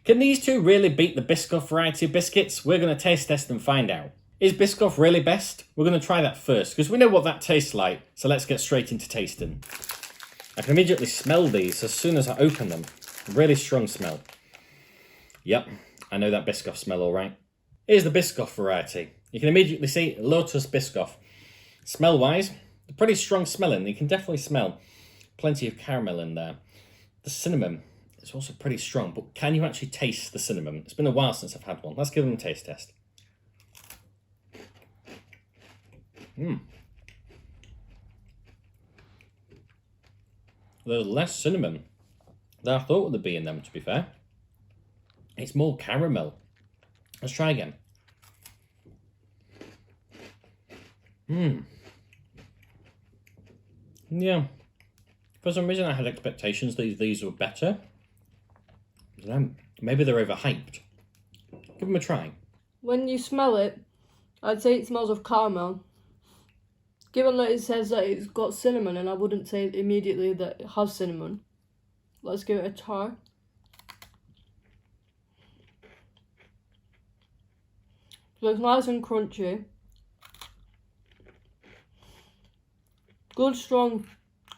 Can these two really beat the Biscoff variety of biscuits? We're going to taste test and find out. Is Biscoff really best? We're going to try that first, because we know what that tastes like, so let's get straight into tasting. I can immediately smell these as soon as I open them. Really strong smell. Yep, I know that Biscoff smell all right. Here's the Biscoff variety. You can immediately see Lotus Biscoff. Smell-wise, pretty strong smelling. You can definitely smell plenty of caramel in there. The cinnamon is also pretty strong, but can you actually taste the cinnamon? It's been a while since I've had one. Let's give them a taste test. There's less cinnamon than I thought would be in them, to be fair. It's more caramel. Let's try again. Yeah. For some reason I had expectations these were better. Maybe they're overhyped. Give them a try. When you smell it, I'd say it smells of caramel. Given that it says that it's got cinnamon, and I wouldn't say immediately that it has cinnamon. Let's give it a try. So it's nice and crunchy. Good strong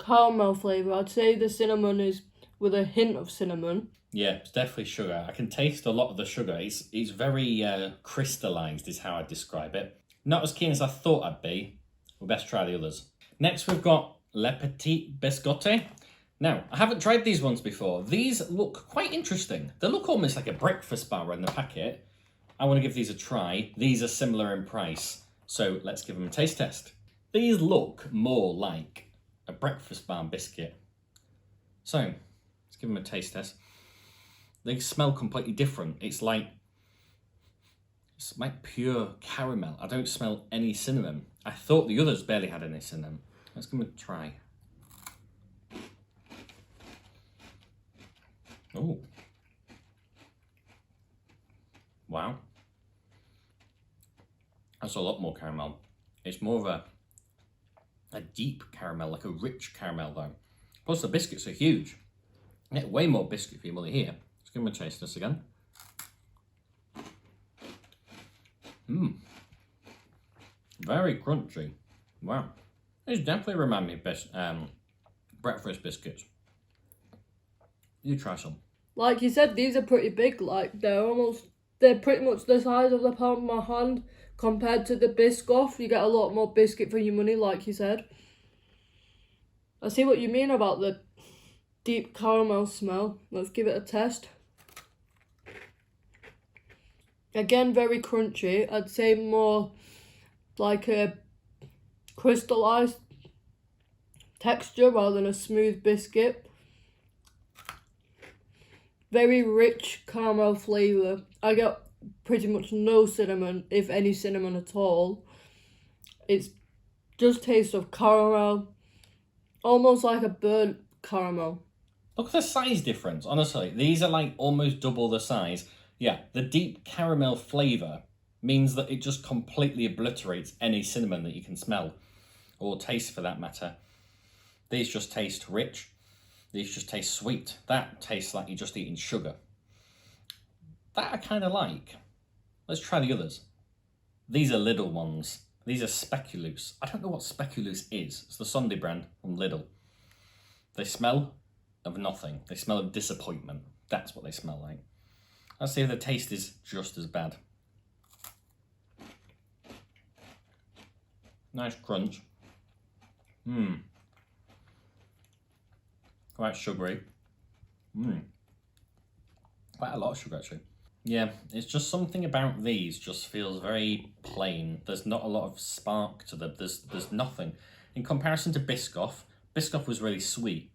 caramel flavour. I'd say the cinnamon is with a hint of cinnamon. Yeah, it's definitely sugar. I can taste a lot of the sugar. It's very crystallised is how I'd describe it. Not as keen as I thought I'd be. We'll best try the others. Next we've got Le Petit Biscotte. Now, I haven't tried these ones before. These look quite interesting. They look almost like a breakfast bar in the packet. I want to give these a try. These are similar in price, so let's give them a taste test. These look more like a breakfast bar biscuit. So, let's give them a taste test. They smell completely different. It's like pure caramel. I don't smell any cinnamon. I thought the others barely had any cinnamon. Let's give them a try. Oh. Wow. That's a lot more caramel. It's more of a deep caramel, like a rich caramel though. Plus the biscuits are huge. You get way more biscuit for your money here. Let's give them a taste test again. Very crunchy. Wow. These definitely remind me of breakfast biscuits. You try some. Like you said, these are pretty big. Like they're pretty much the size of the palm of my hand. Compared to the Biscoff, you get a lot more biscuit for your money, like you said. I see what you mean about the deep caramel smell. Let's give it a test. Again, very crunchy. I'd say more like a crystallized texture rather than a smooth biscuit. Very rich caramel flavour. I get pretty much no cinnamon, if any cinnamon at all. It's just taste of caramel, almost like a burnt caramel. Look at the size difference, honestly. These are like almost double the size. Yeah, the deep caramel flavour means that it just completely obliterates any cinnamon that you can smell, or taste for that matter. These just taste rich. These just taste sweet. That tastes like you're just eating sugar. That I kind of like. Let's try the others. These are Lidl ones. These are Speculoos. I don't know what Speculoos is. It's the Sunday brand from Lidl. They smell of nothing. They smell of disappointment. That's what they smell like. Let's see if the taste is just as bad. Nice crunch. Quite sugary. Quite a lot of sugar actually. Yeah, it's just something about these just feels very plain. There's not a lot of spark to them. There's nothing. In comparison to Biscoff, Biscoff was really sweet.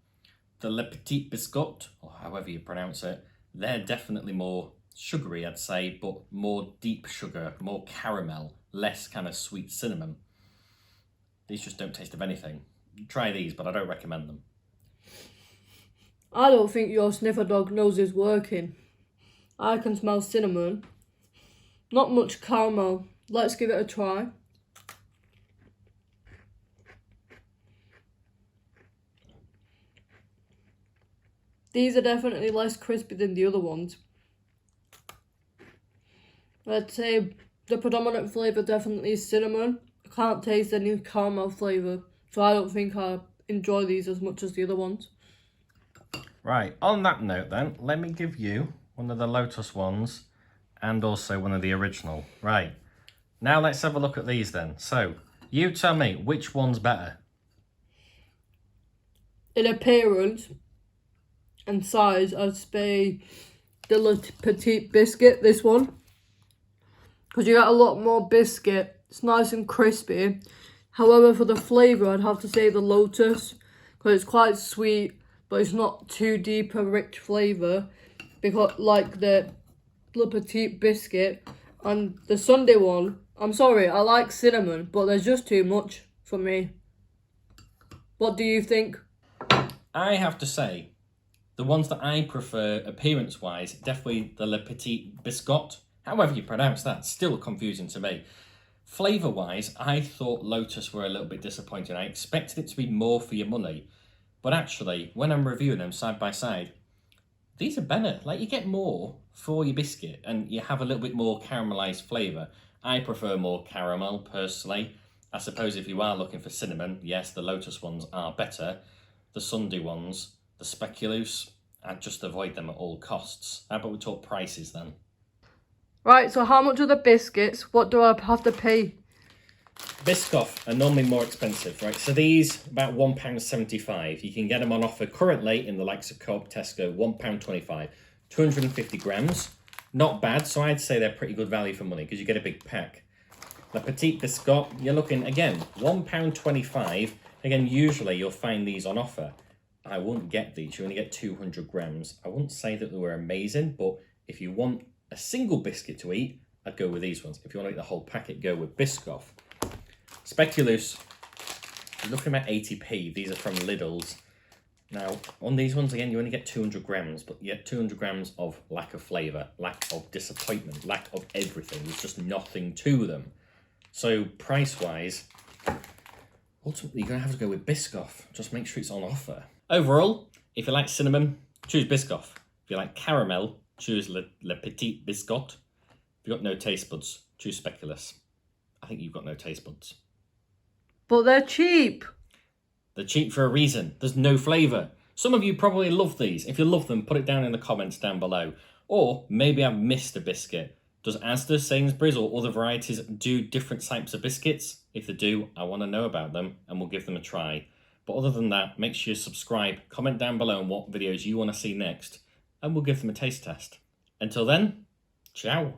The Le Petit Biscotte, or however you pronounce it, they're definitely more sugary, I'd say, but more deep sugar, more caramel, less kind of sweet cinnamon. These just don't taste of anything. Try these, but I don't recommend them. I don't think your sniffer dog nose is working. I can smell cinnamon. Not much caramel. Let's give it a try. These are definitely less crispy than the other ones. I'd say the predominant flavour definitely is cinnamon. I can't taste any caramel flavour, so I don't think I enjoy these as much as the other ones. Right, on that note then, let me give you one of the Lotus ones and also one of the original. Right, now let's have a look at these then. So, you tell me, which one's better? In appearance and size, I'd say the Le Petit Biscuit, this one. Because you get a lot more biscuit. It's nice and crispy. However, for the flavour, I'd have to say the Lotus. Because it's quite sweet, but it's not too deep a rich flavour. Because like the Le Petit Biscuit and the Sundae one, I'm sorry, I like cinnamon, but there's just too much for me. What do you think? I have to say, the ones that I prefer appearance-wise, definitely the Le Petit Biscotte. However you pronounce that, still confusing to me. Flavour-wise, I thought Lotus were a little bit disappointing. I expected it to be more for your money. But actually, when I'm reviewing them side by side, these are better. Like, you get more for your biscuit and you have a little bit more caramelised flavour. I prefer more caramel, personally. I suppose if you are looking for cinnamon, yes, the Lotus ones are better. The Sundae ones, the Speculoos, I'd just avoid them at all costs. How about we talk prices then? Right, so how much are the biscuits? What do I have to pay? Biscoff are normally more expensive, right? So these, about £1.75. You can get them on offer currently in the likes of Co-op, Tesco, £1.25. 250 grams. Not bad, so I'd say they're pretty good value for money because you get a big pack. The Petit Biscotte, you're looking, again, £1.25. Again, usually you'll find these on offer. I wouldn't get these. You only get 200 grams. I wouldn't say that they were amazing, but if you want a single biscuit to eat, I'd go with these ones. If you want to eat the whole packet, go with Biscoff. Speculoos, you're looking at 80p. These are from Lidl's. Now, on these ones, again, you only get 200 grams, but you get 200 grams of lack of flavour, lack of disappointment, lack of everything. There's just nothing to them. So, price-wise, ultimately, you're going to have to go with Biscoff. Just make sure it's on offer. Overall, if you like cinnamon, choose Biscoff. If you like caramel, choose Le Petit Biscotte. If you've got no taste buds, choose Speculoos. I think you've got no taste buds. But they're cheap. They're cheap for a reason. There's no flavour. Some of you probably love these. If you love them, put it down in the comments down below. Or maybe I've missed a biscuit. Does Asda, Sainsbury's or other varieties do different types of biscuits? If they do, I want to know about them and we'll give them a try. But other than that, make sure you subscribe, comment down below on what videos you want to see next, and we'll give them a taste test. Until then, ciao.